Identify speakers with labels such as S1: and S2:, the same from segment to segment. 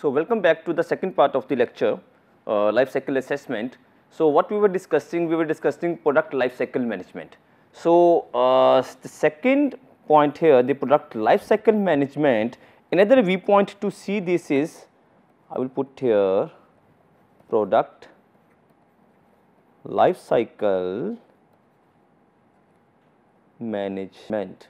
S1: So, welcome back to the second part of the lecture, life cycle assessment. So, what we were discussing product life cycle management. So, the second point here, the product life cycle management, another viewpoint to see this is, I will put here product life cycle management.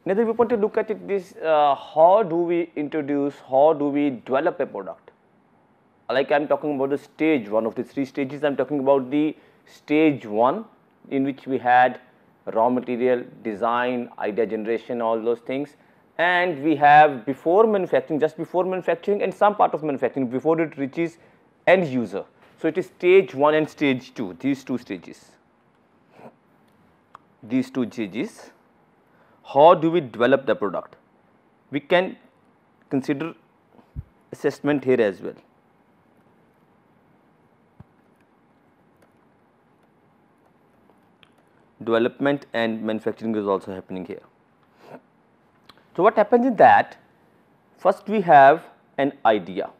S1: Another viewpoint to look at it is how do we introduce, how do we develop a product. Like I am talking about the stage 1 of the 3 stages, I am talking about the stage 1 in which we had raw material, design, idea generation, all those things, and we have before manufacturing, just before manufacturing, and some part of manufacturing before it reaches end user. So, it is stage 1 and stage 2, these two stages. These two stages. How do we develop the product? We can consider assessment here as well. Development and manufacturing is also happening here. So, what happens is that first we have an idea.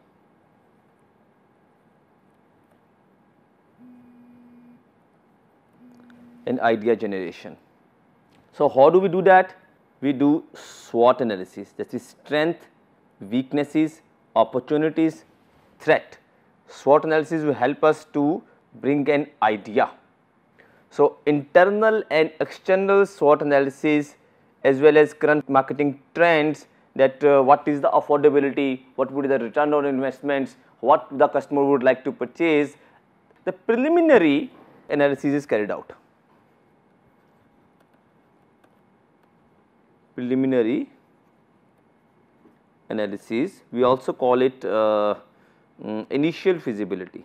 S1: An idea generation. So, how do we do that? We do SWOT analysis, that is strength, weaknesses, opportunities, threat. SWOT analysis will help us to bring an idea. So, internal and external SWOT analysis as well as current marketing trends, that what is the affordability, what would be the return on investments, what the customer would like to purchase. The preliminary analysis is carried out. Preliminary analysis, we also call it initial feasibility.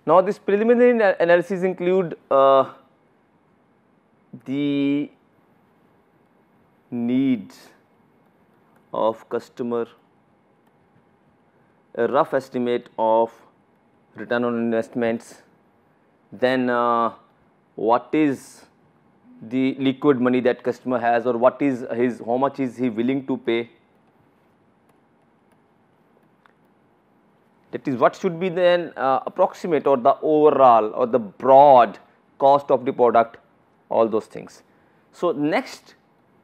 S1: Now, this preliminary analysis include the needs of customer, a rough estimate of return on investments, then what is the liquid money that customer has, or what is his, how much is he willing to pay. That is what should be then approximate or the overall or the broad cost of the product, all those things. So, next,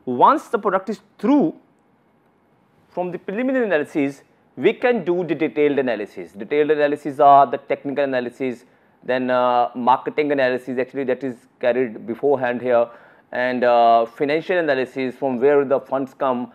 S1: once the product is through, from the preliminary analysis we can do the detailed analysis. Detailed analysis are the technical analysis, then marketing analysis, actually that is carried beforehand here, and financial analysis, from where the funds come,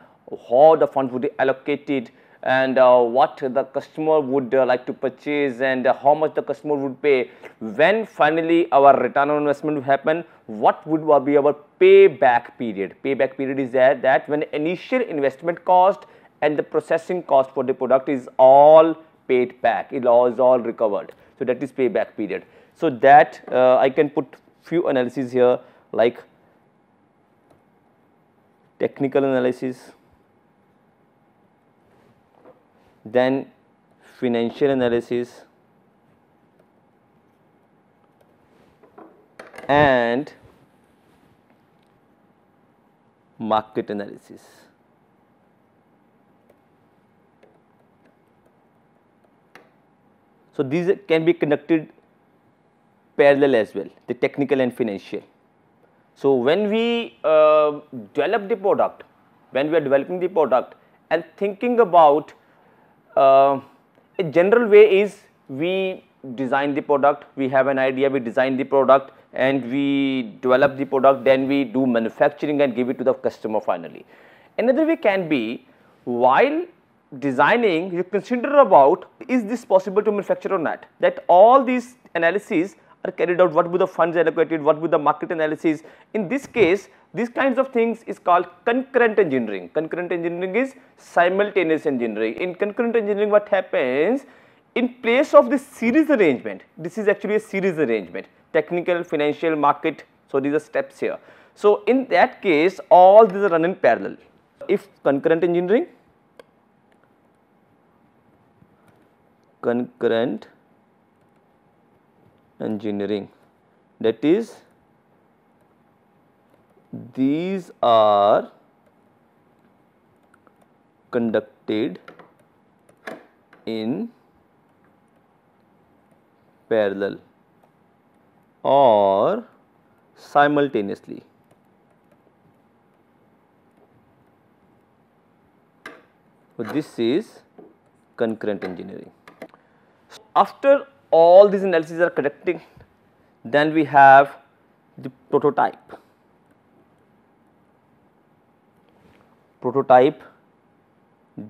S1: how the funds would be allocated, and what the customer would like to purchase, and how much the customer would pay. When finally our return on investment will happen, what would be our payback period. Payback period is that when initial investment cost and the processing cost for the product is all paid back, it is all recovered. So, that is payback period. So, that I can put few analyses here, like technical analysis, then financial analysis, and market analysis. So, these can be conducted parallel as well, the technical and financial. So, when we develop the product, when we are developing the product and thinking about a general way is, we design the product, we have an idea, we design the product and we develop the product, then we do manufacturing and give it to the customer finally. Another way can be, while designing you consider about, is this possible to manufacture or not, that all these analyses are carried out, what would the funds allocated, what would the market analysis. In this case, these kinds of things is called concurrent engineering. Concurrent engineering is simultaneous engineering. In concurrent engineering, what happens, in place of this series arrangement, this is actually a series arrangement, technical, financial, market. So, these are steps here. So, in that case, all these are run in parallel. If concurrent engineering, that is these are conducted in parallel or simultaneously. So, this is concurrent engineering. So, after all these analyses are conducted, then we have the prototype. Prototype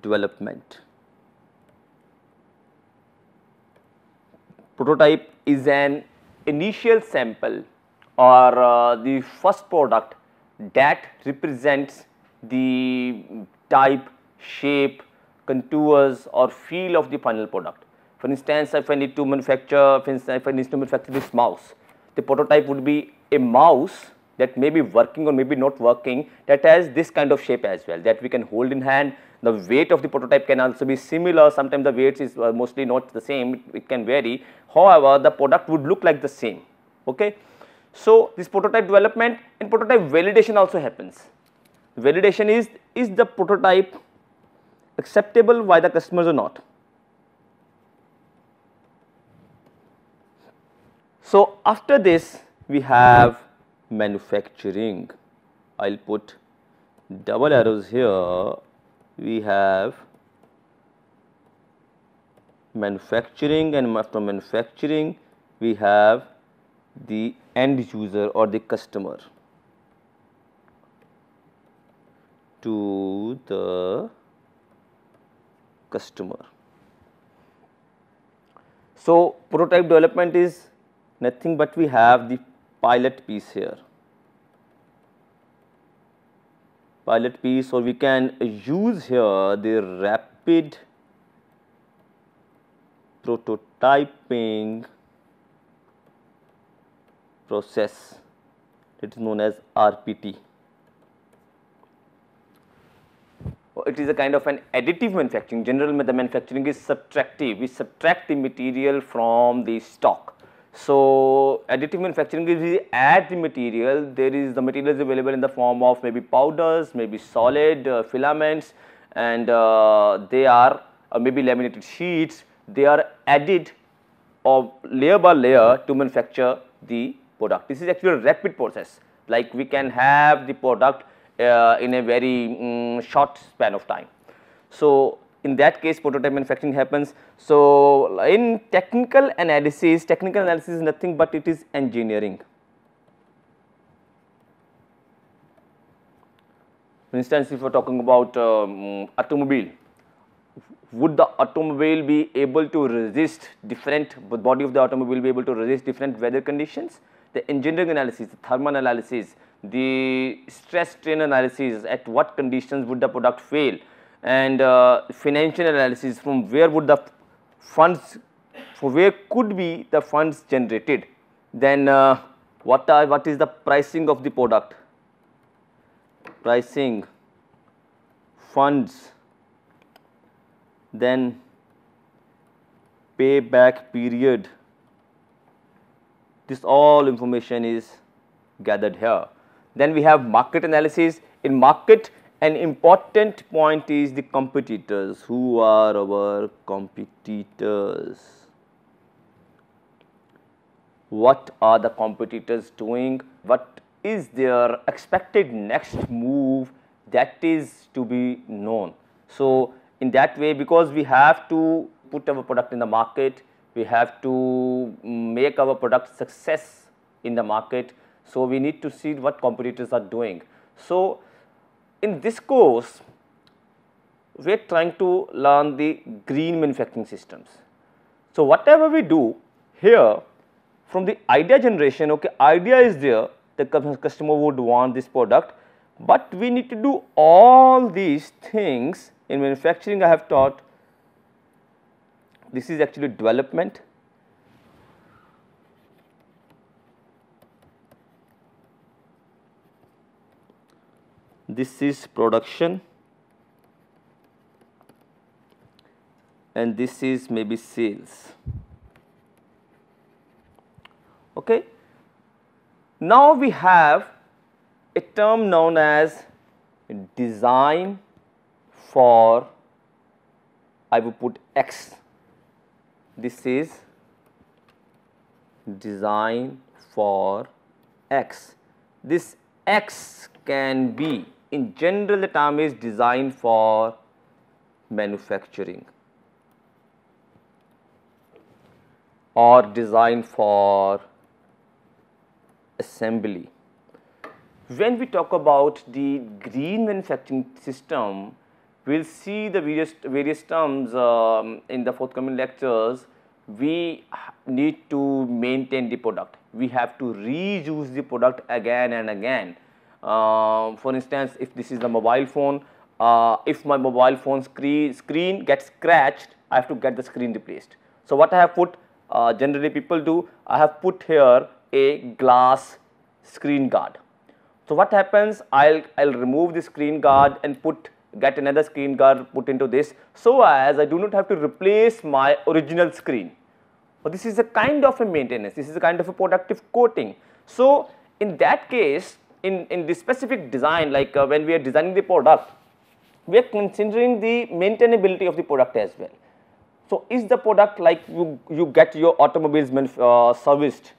S1: development. Prototype is an initial sample or the first product that represents the type, shape, contours or feel of the final product. For instance, if I need to manufacture, this mouse, the prototype would be a mouse that may be working or maybe not working, that has this kind of shape as well, that we can hold in hand. The weight of the prototype can also be similar, sometimes the weight is mostly not the same, it can vary. However, the product would look like the same. Okay. So, this prototype development and prototype validation also happens. Validation is the prototype acceptable by the customers or not. So, after this we have manufacturing. I will put double arrows here. We have manufacturing, and after manufacturing we have the end user or the customer. To the customer. So, prototype development is nothing but we have the pilot piece here. Pilot piece, or we can use here the rapid prototyping process, it is known as RPT. It is a kind of an additive manufacturing. Generally, the manufacturing is subtractive. We subtract the material from the stock. So, additive manufacturing is we add the material. There is the material is available in the form of maybe powders, maybe solid filaments, and they are maybe laminated sheets. They are added or layer by layer to manufacture the product. This is actually a rapid process. Like we can have the product in a very short span of time. So, in that case prototype manufacturing happens. So, in technical analysis is nothing but it is engineering. For instance, if we are talking about automobile, would the automobile be able to resist different, body of the automobile be able to resist different weather conditions? The engineering analysis, the thermal analysis, the stress strain analysis, at what conditions would the product fail, and financial analysis, from where would the funds, where could be the funds generated. Then what is the pricing of the product, pricing, funds, then payback period. This all information is gathered here. Then we have market analysis. In market, an important point is the competitors. Who are our competitors? What are the competitors doing? What is their expected next move? That is to be known. So, in that way, because we have to put our product in the market, we have to make our product success in the market. So, we need to see what competitors are doing. So, in this course, we are trying to learn the green manufacturing systems. So, whatever we do here, from the idea generation, okay, idea is there, the customer would want this product, but we need to do all these things in manufacturing. I have taught this is actually development, this is production, and this is maybe sales. Okay. Now we have a term known as design for, I will put X. This is design for X. This X can be, in general the term is design for manufacturing or design for assembly. When we talk about the green manufacturing system, we will see the various terms in the forthcoming lectures. We need to maintain the product. We have to reuse the product again and again. For instance, if this is the mobile phone, if my mobile phone screen gets scratched, I have to get the screen replaced. So what I have put, generally people do, I have put here a glass screen guard. So what happens, I'll remove the screen guard and get another screen guard put into this, so as I do not have to replace my original screen. But this is a kind of a maintenance, this is a kind of a productive coating. So in that case, in this specific design, like when we are designing the product, we are considering the maintainability of the product as well. So is the product like you get your automobiles serviced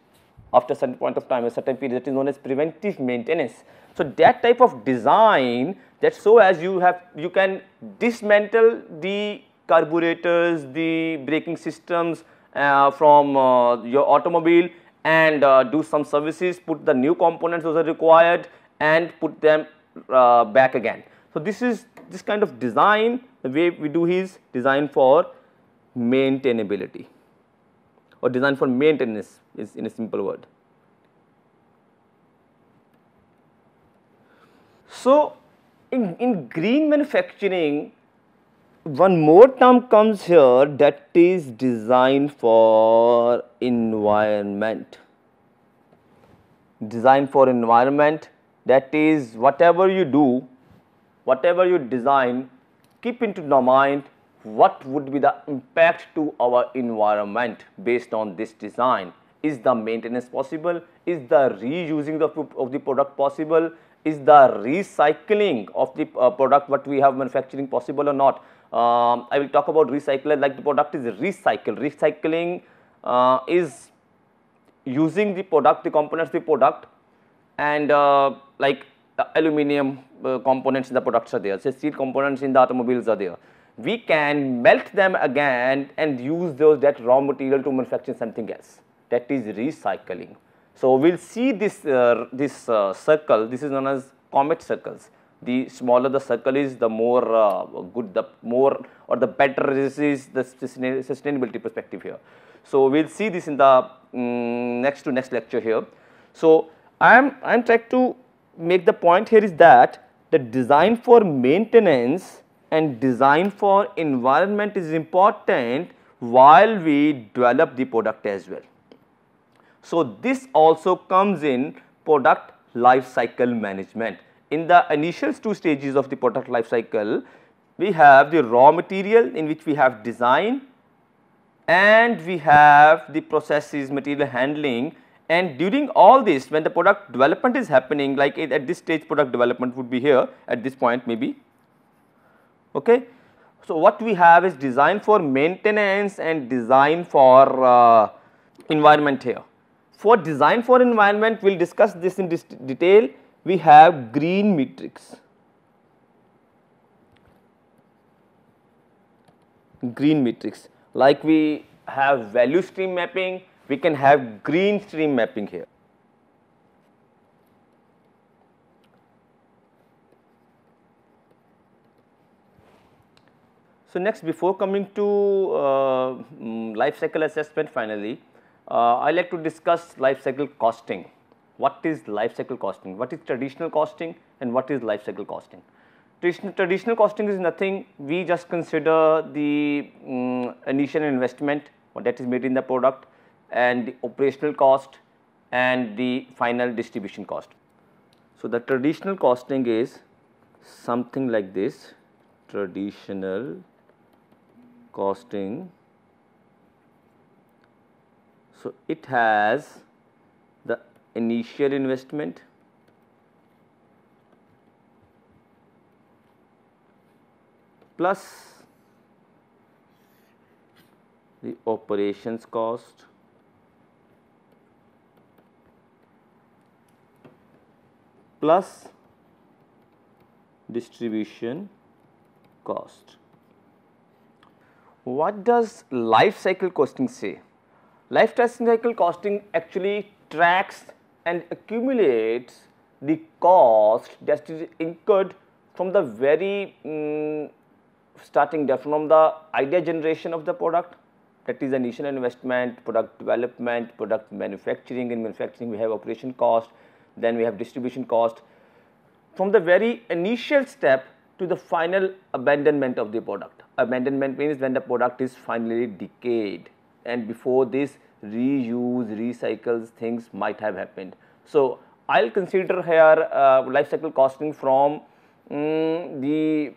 S1: after a certain point of time, a certain period, that is known as preventive maintenance. So that type of design, that so as you can dismantle the carburetors, the braking systems from your automobile and do some services, put the new components those are required and put them back again. So this is this kind of design, the way we do is design for maintainability or design for maintenance is in a simple word. So in green manufacturing, one more term comes here, that is design for environment. Design for environment, that is whatever you do, whatever you design, keep into the mind what would be the impact to our environment based on this design. Is the maintenance possible? Is the reusing of the product possible? Is the recycling of the product what we have manufacturing possible or not? I will talk about recycler, like the product is recycled. Recycling is using the product, the components of the product, and like the aluminum components in the products are there, say steel components in the automobiles are there. We can melt them again and use that raw material to manufacture something else. That is recycling. So we will see this circle, this is known as comet circles. The smaller the circle is, the more good, the more or the better this is the sustainability perspective here. So we will see this in the next lecture here. So I am trying to make the point here is that the design for maintenance and design for environment is important while we develop the product as well. So this also comes in product life cycle management. In the initial two stages of the product life cycle, we have the raw material in which we have design and we have the processes, material handling, and during all this, when the product development is happening, like at this stage product development would be here at this point maybe. Okay. So what we have is design for maintenance and design for environment here. For design for environment, we will discuss this in detail. We have green matrix. Green matrix, like we have value stream mapping, we can have green stream mapping here. So next, before coming to life cycle assessment finally, I like to discuss life cycle costing. What is life cycle costing? What is traditional costing and what is life cycle costing? Traditional costing is nothing, we just consider the initial investment that is made in the product and the operational cost and the final distribution cost. So the traditional costing is something like this, traditional costing. So it has the initial investment, plus the operations cost plus distribution cost. What does life cycle costing say? Life cycle costing actually tracks and accumulates the cost that is incurred from the very starting there, from the idea generation of the product, that is initial investment, product development, product manufacturing. In manufacturing we have operation cost, then we have distribution cost, from the very initial step to the final abandonment of the product. Abandonment means when the product is finally decayed, and before this reuse, recycles things might have happened. So, I will consider here life cycle costing from the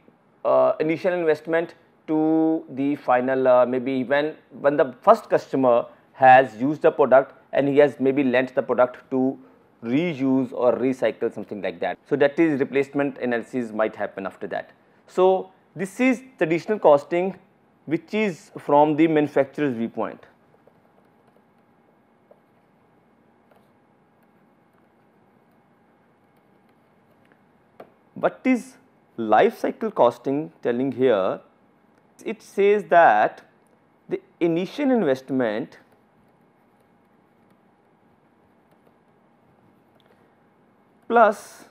S1: initial investment to the final maybe when the first customer has used the product and he has maybe lent the product to reuse or recycle, something like that. So, that is replacement analysis might happen after that. So, this is traditional costing which is from the manufacturer's viewpoint. What is life cycle costing telling here? It says that the initial investment plus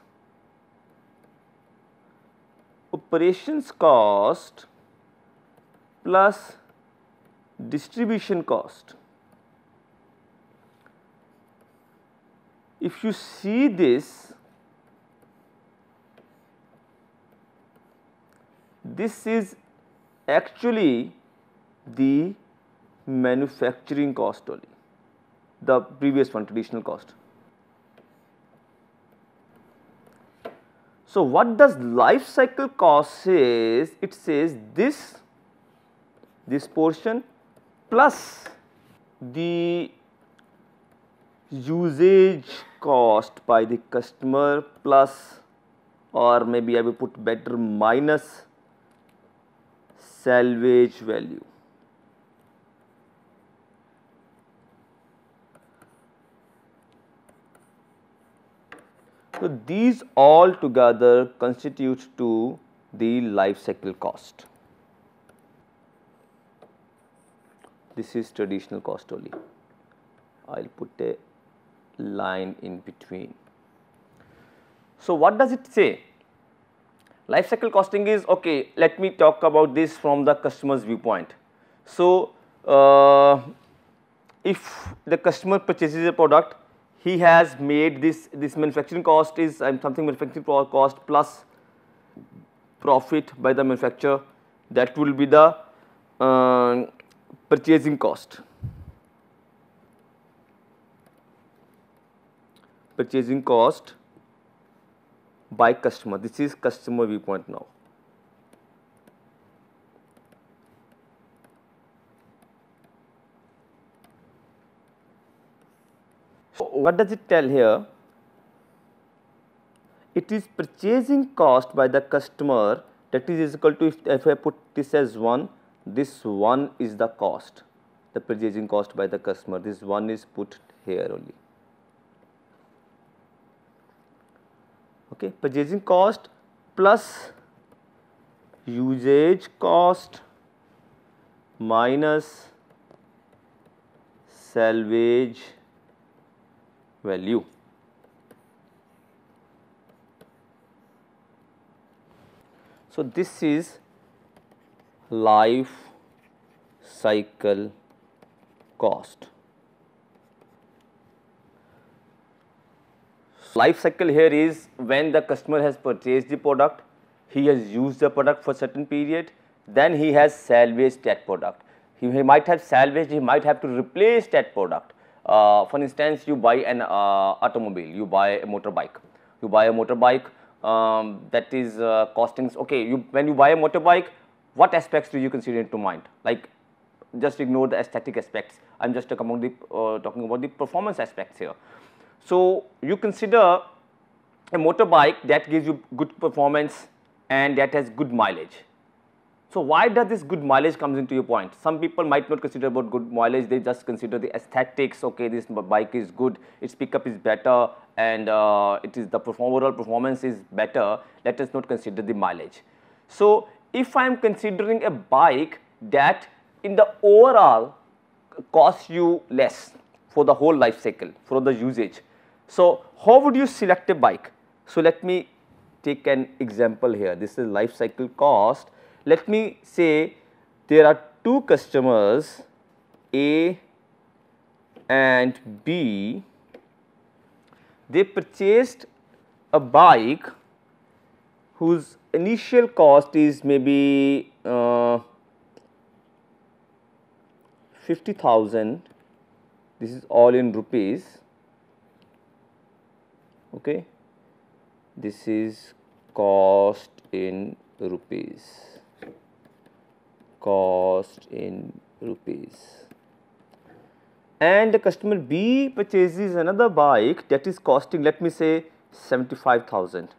S1: operations cost plus distribution cost. If you see this, this is actually the manufacturing cost only, the previous one, traditional cost. So, what does life cycle cost says? It says this portion plus the usage cost by the customer plus, or maybe I will put better, minus salvage value. So, these all together constitute to the life cycle cost. This is traditional cost only. I will put a line in between. So, what does it say? Life cycle costing is, okay, let me talk about this from the customer's viewpoint. So, if the customer purchases a product, he has made this manufacturing cost is something manufacturing cost plus profit by the manufacturer, that will be the purchasing cost. Purchasing cost by customer, this is customer viewpoint now. So, what does it tell here? It is purchasing cost by the customer, that is equal to, if I put this as 1, this 1 is the cost, the purchasing cost by the customer, this 1 is put here only. Okay, purchasing cost plus usage cost minus salvage value. So, this is life cycle cost. Life cycle here is when the customer has purchased the product, he has used the product for certain period, then he has salvaged that product. He might have salvaged, he might have to replace that product. For instance, you buy an automobile, you buy a motorbike. You buy a motorbike, that is costing, okay, when you buy a motorbike, what aspects do you consider into mind? Like, just ignore the aesthetic aspects, I am just talking about the performance aspects here. So, you consider a motorbike that gives you good performance and that has good mileage. So why does this good mileage comes into your point? Some people might not consider about good mileage, they just consider the aesthetics. Okay, this bike is good, its pickup is better, and it is the overall performance is better. Let us not consider the mileage. So if I am considering a bike that in the overall costs you less for the whole life cycle, for the usage, so how would you select a bike? So let me take an example here. This is life cycle cost. Let me say there are two customers A and B. They purchased a bike whose initial cost is maybe 50,000. This is all in rupees. Okay. This is cost in rupees. Cost in rupees. And the customer B purchases another bike that is costing, let me say, 75,000.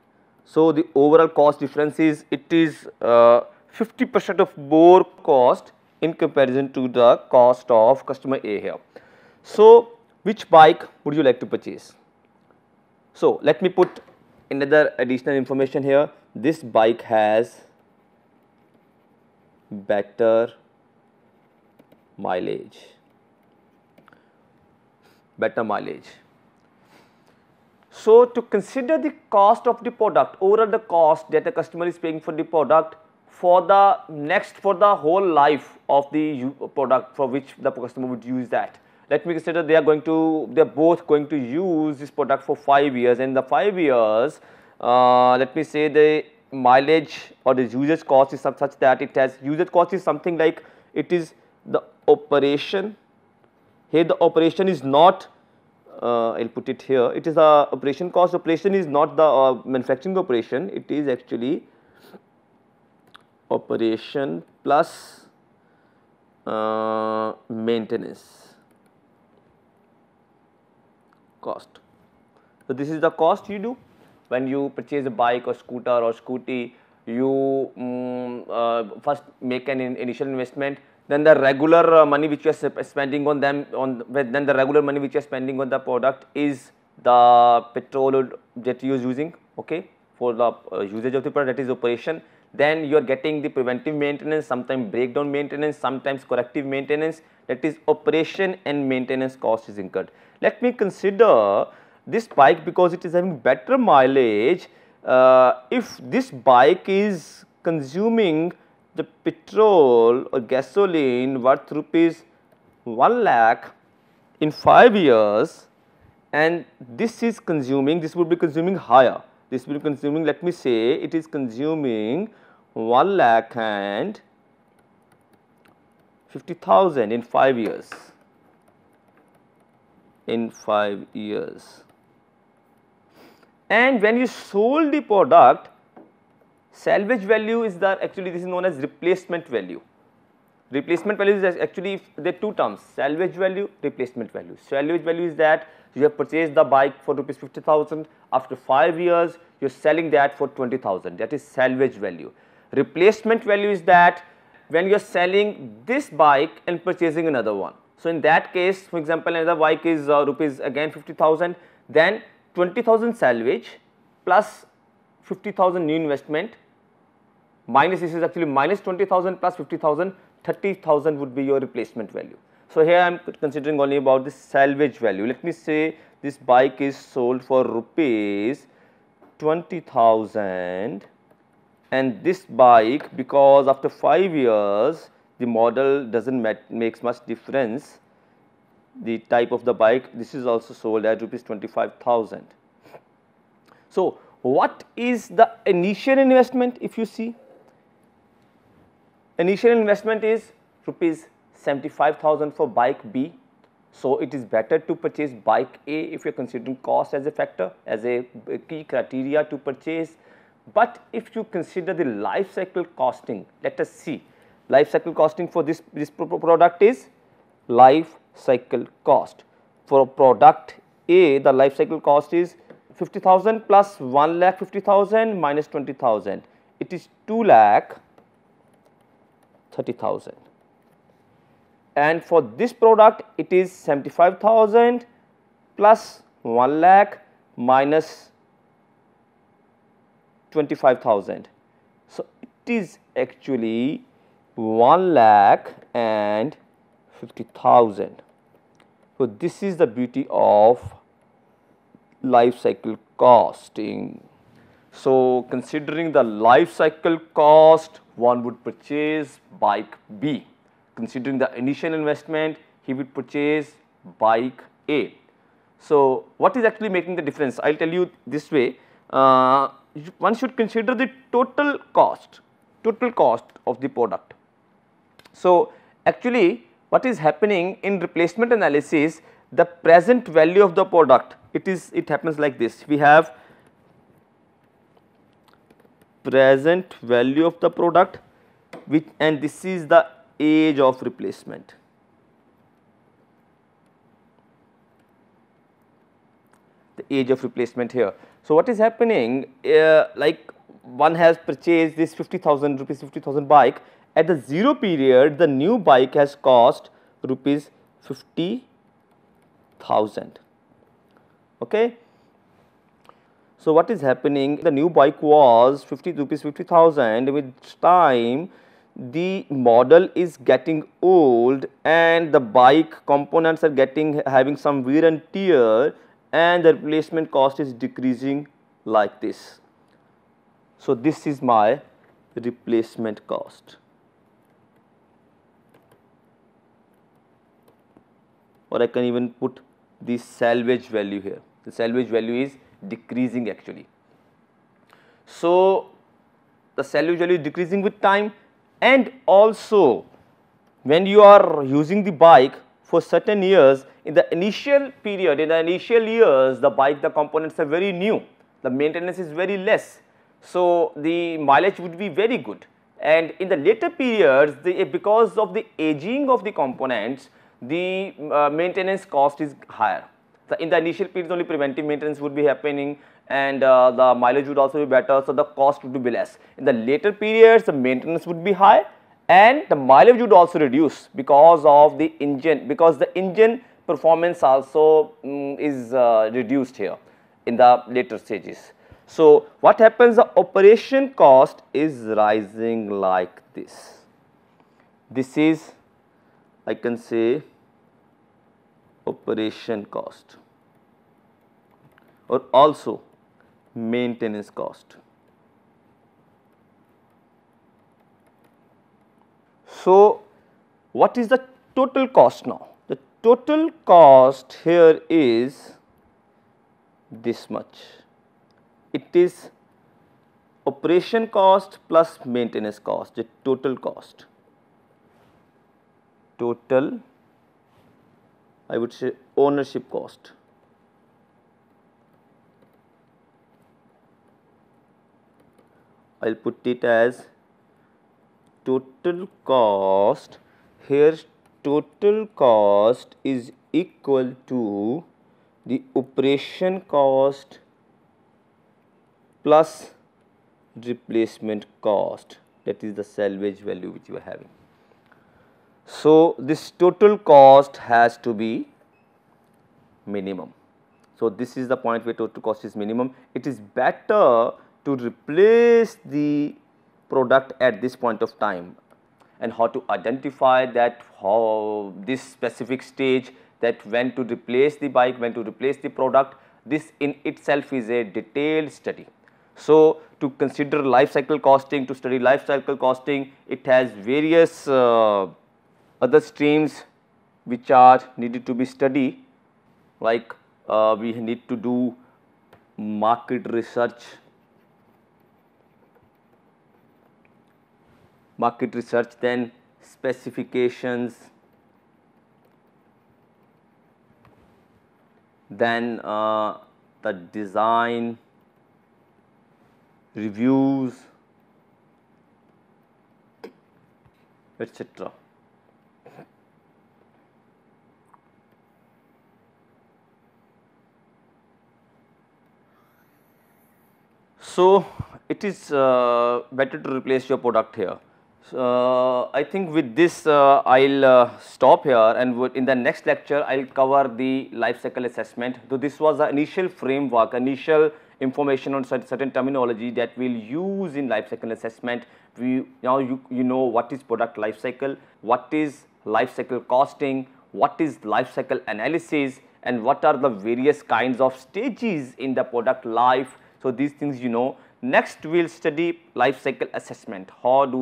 S1: So the overall cost difference is, it is 50% of more cost in comparison to the cost of customer A here. So which bike would you like to purchase? So let me put another additional information here. This bike has better mileage. Better mileage. So to consider the cost of the product, overall the cost that the customer is paying for the product for the whole life of the product for which the customer would use that. Let me consider they are both going to use this product for 5 years, and in the 5 years, let me say the mileage or the usage cost is such that it has, usage cost is something like, it is the operation. Here the operation is not, I will put it here, it is the operation cost. Operation is not the manufacturing operation, it is actually operation plus maintenance cost. So this is the cost you do when you purchase a bike or scooter or scooty. You first make an initial investment, then the regular money which you are spending on them, then the regular money which you are spending on the product is the petrol that you are using, okay, for the usage of the product, that is operation. Then you are getting the preventive maintenance, sometimes breakdown maintenance, sometimes corrective maintenance, that is operation and maintenance cost is incurred. Let me consider this bike because it is having better mileage. If this bike is consuming the petrol or gasoline worth rupees 1 lakh in 5 years, and this is consuming, this would be consuming higher. This will be consuming, let me say it is consuming 1 lakh and 50,000 in 5 years. In 5 years. And when you sold the product, salvage value is the, actually this is known as replacement value. Replacement value is actually, there are two terms, salvage value, replacement value. Salvage value is that you have purchased the bike for rupees 50,000, after 5 years you are selling that for 20,000, that is salvage value. Replacement value is that when you are selling this bike and purchasing another one. So in that case, for example, another bike is rupees again 50,000, then 20,000 salvage plus 50,000 new investment minus, this is actually minus 20,000 plus 50,000, 30,000 would be your replacement value. So here I am considering only about the salvage value. Let me say this bike is sold for rupees 20,000, and this bike, because after 5 years the model doesn't makes much difference, the type of the bike, this is also sold at rupees 25,000. So what is the initial investment? If you see, initial investment is rupees 75,000 for bike B. So it is better to purchase bike A if you are considering cost as a factor, as a key criteria to purchase. But if you consider the life cycle costing, let us see, life cycle costing for this product is life cycle cost. For product A, the life cycle cost is 50,000 plus 1 lakh 50,000 minus 20,000. It is 2 lakh 30,000. And for this product it is 75,000 plus 1 lakh minus 25,000. So, it is actually 1 lakh and 50,000. So, this is the beauty of life cycle costing. So, considering the life cycle cost, one would purchase bike B. Considering the initial investment, he would purchase bike A. So, what is actually making the difference? I will tell you this way, one should consider the total cost of the product. So, actually what is happening in replacement analysis, the present value of the product, it happens like this. We have present value of the product which, and this is the age of replacement. The age of replacement here. So, what is happening, like one has purchased this 50,000 rupees, 50,000 bike, at the 0 period the new bike has cost rupees 50,000. Okay. So, what is happening, the new bike was 50 rupees 50,000, with time the model is getting old and the bike components are having some wear and tear, and the replacement cost is decreasing like this. So, this is my replacement cost, or I can even put the salvage value here. The salvage value is decreasing actually. So, the salvage value is decreasing with time, and also when you are using the bike for certain years, in the initial period, in the initial years, the components are very new, the maintenance is very less. So, the mileage would be very good, and in the later periods, because of the aging of the components, the maintenance cost is higher. So, in the initial periods only preventive maintenance would be happening, and the mileage would also be better, so the cost would be less. In the later periods, the maintenance would be high and the mileage would also reduce because of the engine, because the engine performance also is reduced here in the later stages. So, what happens, the operation cost is rising like this. This is, I can say, operation cost or also maintenance cost. So, what is the total cost now? The total cost here is this much. It is operation cost plus maintenance cost, the total cost. Total, I would say, ownership cost. I will put it as total cost. Here total cost is equal to the operation cost plus replacement cost, that is the salvage value which you are having. So, this total cost has to be minimum. So, this is the point where total cost is minimum. It is better to replace the product at this point of time, and how to identify that, how this specific stage, that when to replace the bike, when to replace the product, this in itself is a detailed study. So, to consider life cycle costing, to study life cycle costing, it has various other streams which are needed to be studied, like we need to do market research, then specifications, then the design, reviews, etc. So, it is better to replace your product here. So, I think with this I'll stop here, and in the next lecture I'll cover the life cycle assessment. So, this was the initial framework, initial information on certain terminology that we'll use in life cycle assessment. Now you know what is product life cycle, what is life cycle costing, what is life cycle analysis, and what are the various kinds of stages in the product life. So, these things you know. Next we will study life cycle assessment. What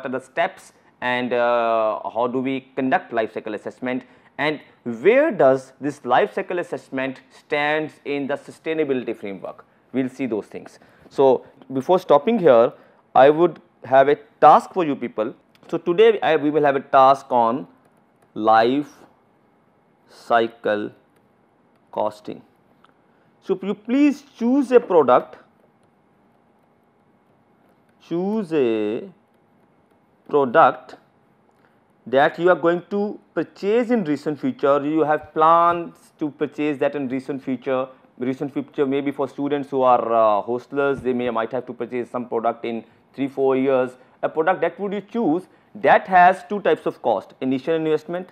S1: are the steps, and how do we conduct life cycle assessment, and where does this life cycle assessment stands in the sustainability framework. We will see those things. So, before stopping here, I would have a task for you people. So, today we will have a task on life cycle costing. So, you please choose a product, that you are going to purchase in recent future. You have plans to purchase that in recent future. Recent future maybe for students who are hostlers, they might have to purchase some product in 3-4 years. A product that would you choose that has two types of cost: initial investment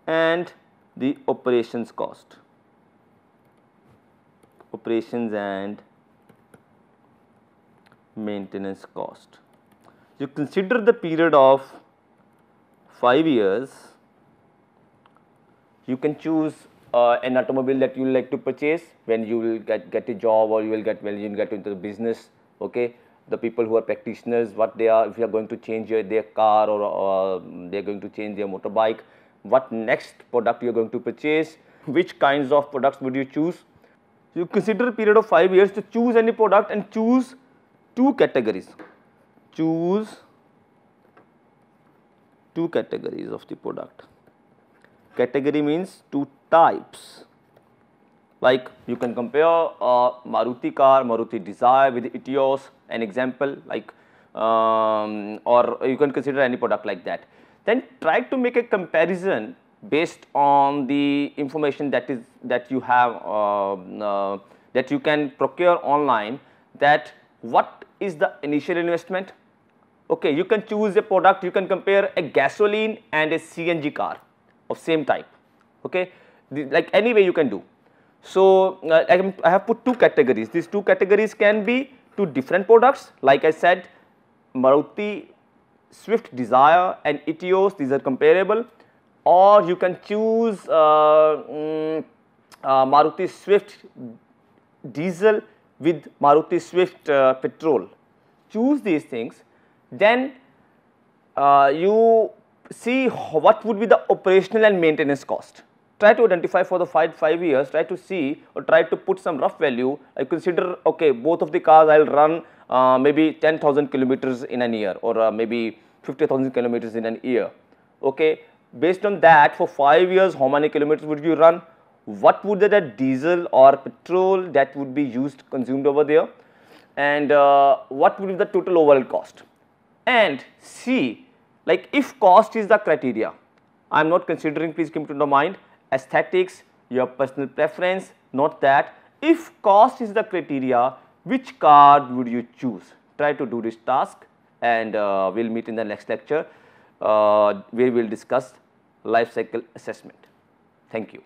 S1: and the operations cost. Operations and maintenance cost. You consider the period of 5 years. You can choose an automobile that you will like to purchase when you will get a job, or you will get when you get into the business. Okay, the people who are practitioners, what they are, if you are going to change their car, or they are going to change their motorbike, what next product you are going to purchase, which kinds of products would you choose. You consider a period of 5 years to choose any product, and choose two categories. Choose two categories of the product. Category means two types. Like you can compare Maruti car, Maruti Dzire with Etios, an example, like or you can consider any product like that. Then try to make a comparison based on the information that you have, that you can procure online, that what is the initial investment. Okay, you can choose a product, you can compare a gasoline and a CNG car of same type. Okay, like any way you can do. So, I have put two categories. These two categories can be two different products. Like I said, Maruti Swift Dzire and Etios, these are comparable. Or you can choose Maruti Swift diesel with Maruti Swift petrol. Choose these things, then you see what would be the operational and maintenance cost. Try to identify for the 5 years, try to see, or try to put some rough value. I consider, okay, both of the cars I will run maybe 10,000 kilometers in a year, or maybe 50,000 kilometers in a year. Okay, based on that, for 5 years, how many kilometers would you run? What would be the diesel or petrol that would be consumed over there, and what would be the total overall cost? And see, like if cost is the criteria, I am not considering, please keep it in the mind, aesthetics, your personal preference, not that. If cost is the criteria, which car would you choose? Try to do this task, and we will meet in the next lecture where we will discuss life cycle assessment. Thank you.